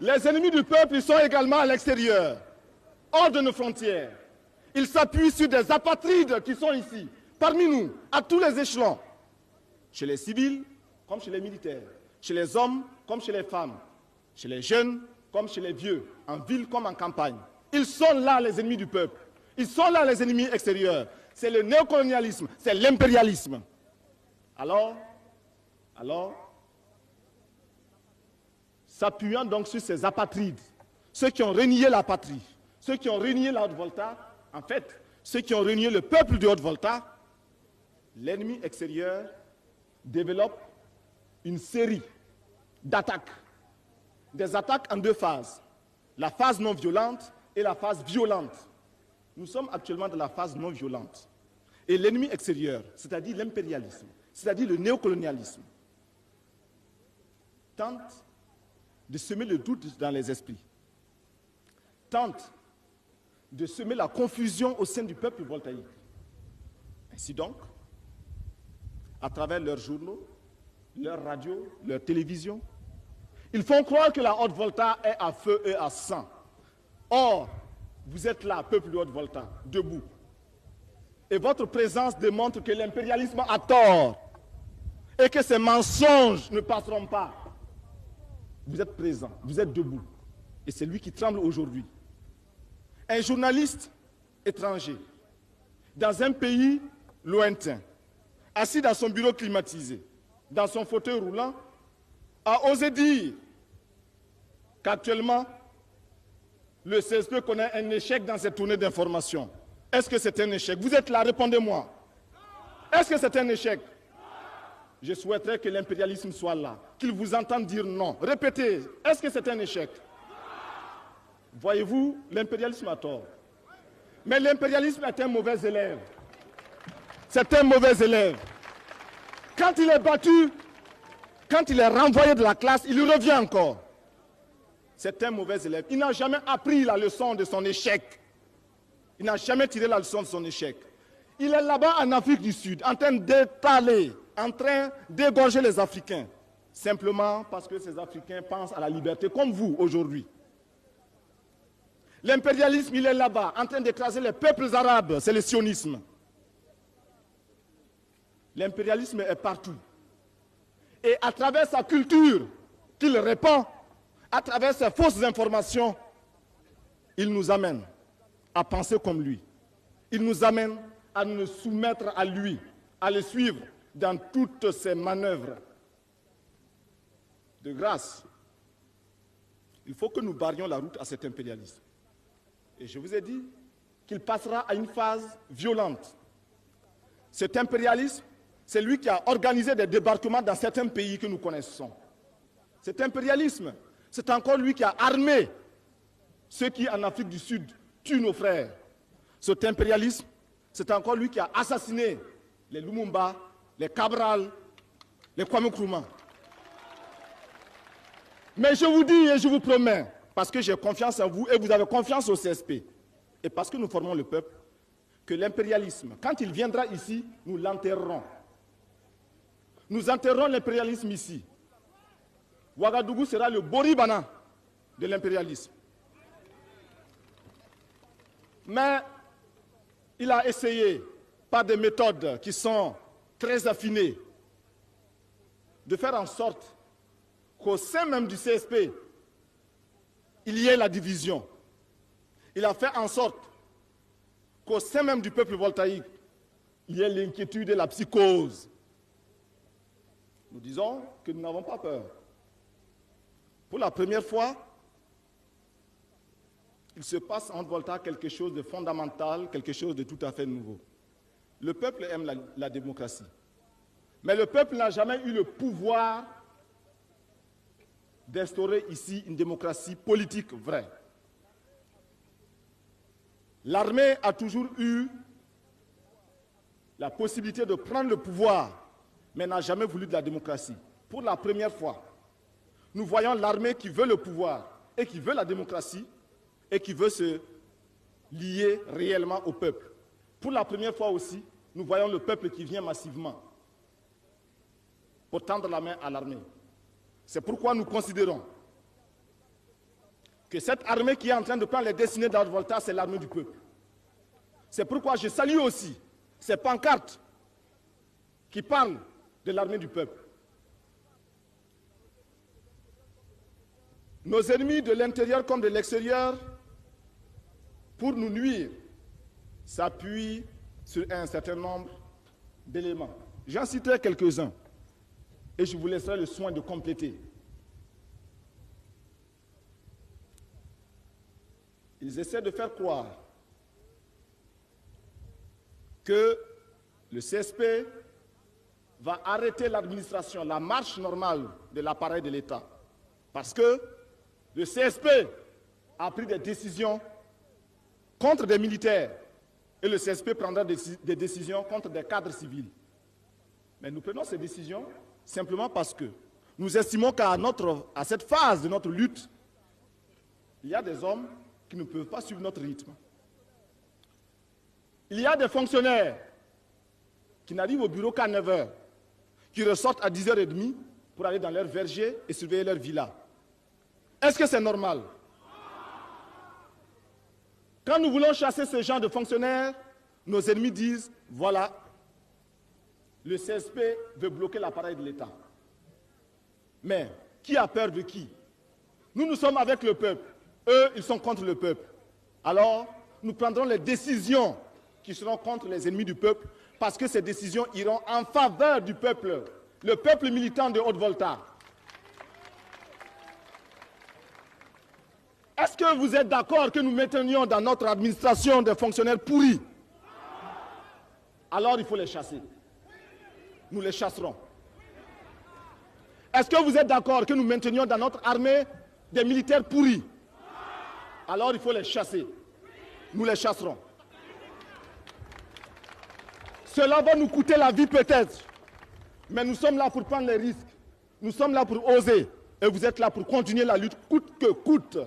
Les ennemis du peuple, ils sont également à l'extérieur, hors de nos frontières. Ils s'appuient sur des apatrides qui sont ici, parmi nous, à tous les échelons. Chez les civils, comme chez les militaires. Chez les hommes, comme chez les femmes. Chez les jeunes, comme chez les vieux. En ville comme en campagne. Ils sont là, les ennemis du peuple. Ils sont là, les ennemis extérieurs. C'est le néocolonialisme, c'est l'impérialisme. Alors, s'appuyant donc sur ces apatrides, ceux qui ont renié la patrie, ceux qui ont renié la Haute-Volta, en fait, ceux qui ont renié le peuple de Haute-Volta, l'ennemi extérieur développe une série d'attaques. Des attaques en deux phases. La phase non violente et la phase violente. Nous sommes actuellement dans la phase non violente. Et l'ennemi extérieur, c'est-à-dire l'impérialisme, c'est-à-dire le néocolonialisme, tente de semer le doute dans les esprits, tente de semer la confusion au sein du peuple voltaïque. Ainsi donc, à travers leurs journaux, leurs radios, leurs télévisions, ils font croire que la Haute-Volta est à feu et à sang. Or, vous êtes là, peuple de Haute-Volta, debout. Et votre présence démontre que l'impérialisme a tort et que ces mensonges ne passeront pas. Vous êtes présent, vous êtes debout. Et c'est lui qui tremble aujourd'hui. Un journaliste étranger, dans un pays lointain, assis dans son bureau climatisé, dans son fauteuil roulant, a osé dire qu'actuellement, le CSP connaît un échec dans cette tournée d'information. Est-ce que c'est un échec? Vous êtes là, répondez-moi. Est-ce que c'est un échec? Je souhaiterais que l'impérialisme soit là, qu'il vous entende dire non. Répétez, est-ce que c'est un échec? Voyez-vous, l'impérialisme a tort. Mais l'impérialisme est un mauvais élève. C'est un mauvais élève. Quand il est battu, quand il est renvoyé de la classe, il revient encore. C'est un mauvais élève. Il n'a jamais appris la leçon de son échec. Il n'a jamais tiré la leçon de son échec. Il est là-bas en Afrique du Sud, en train d'étaler, en train d'égorger les Africains. Simplement parce que ces Africains pensent à la liberté, comme vous aujourd'hui. L'impérialisme, il est là-bas, en train d'écraser les peuples arabes. C'est le sionisme. L'impérialisme est partout. Et à travers sa culture qu'il répand, à travers ses fausses informations, il nous amène à penser comme lui. Il nous amène à nous soumettre à lui, à le suivre dans toutes ses manœuvres. De grâce, il faut que nous barrions la route à cet impérialisme. Et je vous ai dit qu'il passera à une phase violente. Cet impérialisme, c'est lui qui a organisé des débarquements dans certains pays que nous connaissons. Cet impérialisme, c'est encore lui qui a armé ceux qui, en Afrique du Sud, tuent nos frères. Cet impérialisme, c'est encore lui qui a assassiné les Lumumba, les Cabral, les Kwame Nkrumah. Mais je vous dis et je vous promets, parce que j'ai confiance en vous et vous avez confiance au CSP, et parce que nous formons le peuple, que l'impérialisme, quand il viendra ici, nous l'enterrerons. Nous enterrerons l'impérialisme ici. Ouagadougou sera le Boribana de l'impérialisme. Mais il a essayé, par des méthodes qui sont très affinées, de faire en sorte qu'au sein même du CSP, il y ait la division. Il a fait en sorte qu'au sein même du peuple voltaïque, il y ait l'inquiétude et la psychose. Nous disons que nous n'avons pas peur. Pour la première fois, il se passe en Haute-Volta quelque chose de fondamental, quelque chose de tout à fait nouveau. Le peuple aime la démocratie. Mais le peuple n'a jamais eu le pouvoir d'instaurer ici une démocratie politique vraie. L'armée a toujours eu la possibilité de prendre le pouvoir, mais n'a jamais voulu de la démocratie. Pour la première fois, nous voyons l'armée qui veut le pouvoir et qui veut la démocratie et qui veut se lier réellement au peuple. Pour la première fois aussi, nous voyons le peuple qui vient massivement pour tendre la main à l'armée. C'est pourquoi nous considérons que cette armée qui est en train de prendre les destinées de Haute-Volta, c'est l'armée du peuple. C'est pourquoi je salue aussi ces pancartes qui parlent de l'armée du peuple. Nos ennemis de l'intérieur comme de l'extérieur, pour nous nuire, s'appuient sur un certain nombre d'éléments. J'en citerai quelques-uns et je vous laisserai le soin de compléter. Ils essaient de faire croire que le CSP va arrêter l'administration, la marche normale de l'appareil de l'État. Parce que le CSP a pris des décisions contre des militaires et le CSP prendra des décisions contre des cadres civils. Mais nous prenons ces décisions simplement parce que nous estimons qu'à cette phase de notre lutte, il y a des hommes qui ne peuvent pas suivre notre rythme. Il y a des fonctionnaires qui n'arrivent au bureau qu'à 9 h, qui ressortent à 10h30 pour aller dans leur verger et surveiller leur villa. Est-ce que c'est normal? Quand nous voulons chasser ce genre de fonctionnaires, nos ennemis disent, voilà, le CSP veut bloquer l'appareil de l'État. Mais qui a peur de qui? Nous sommes avec le peuple. Eux, ils sont contre le peuple. Alors, nous prendrons les décisions qui seront contre les ennemis du peuple, parce que ces décisions iront en faveur du peuple, le peuple militant de Haute-Volta. Est-ce que vous êtes d'accord que nous maintenions dans notre administration des fonctionnaires pourris? Alors il faut les chasser. Nous les chasserons. Est-ce que vous êtes d'accord que nous maintenions dans notre armée des militaires pourris? Alors il faut les chasser. Nous les chasserons. Cela va nous coûter la vie peut-être, mais nous sommes là pour prendre les risques. Nous sommes là pour oser. Et vous êtes là pour continuer la lutte coûte que coûte.